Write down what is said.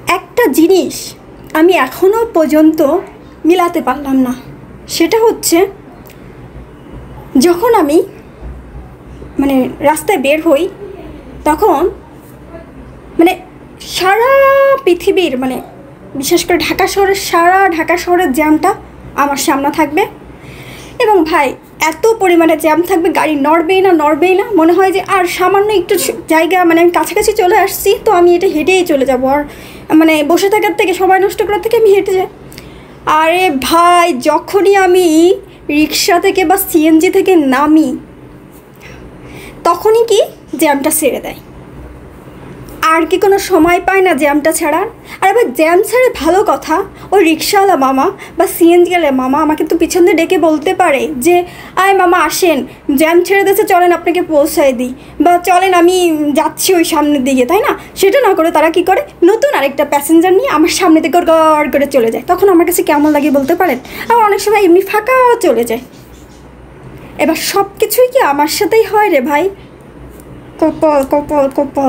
একটা জিনিস আমি এখনও পর্যন্ত মিলাতে পারলাম না, সেটা হচ্ছে যখন আমি মানে রাস্তায় বের হই তখন মানে সারা পৃথিবীর মানে বিশেষ করে ঢাকা শহরের জ্যামটা আমার সামনে থাকবে এবং ভাই এত পরিমাণে জ্যাম থাকবে, গাড়ি নড়বেই না, মনে হয় যে আর সামান্য একটু জায়গা মানে আমি কাছাকাছি চলে আসছি তো আমি এটা হেঁটেই চলে যাব, আর মানে বসে থাকার থেকে সময় নষ্ট করার থেকে আমি হেঁটে যাই। আরে ভাই যখনই আমি রিক্সা থেকে বা সিএনজি থেকে নামি তখনই কি জ্যামটা ছেড়ে দেয়, আর কি কোনো সময় পায় না জ্যামটা ছাড়ার। আর এবার জ্যাম ছেড়ে ভালো কথা, ওই রিক্সাওয়ালা মামা বা সিএনজিওয়ালা মামা আমাকে তো পিছন দিয়ে ডেকে বলতে পারে যে আয় মামা আসেন, জ্যাম ছেড়ে দিয়েছে, চলেন আপনাকে পৌঁছায় দিই, বা চলেন আমি যাচ্ছি ওই সামনের দিকে, তাই না? সেটা না করে তারা কি করে, নতুন আরেকটা প্যাসেঞ্জার নিয়ে আমার সামনে থেকে গড় করে চলে যায়। তখন আমার কাছে কেমন লাগে বলতে পারেন? আর অনেক সময় এমনি ফাঁকা চলে যায়। এবার সব কিছুই কি আমার সাথেই হয় রে ভাই? কপাল কপাল কপাল।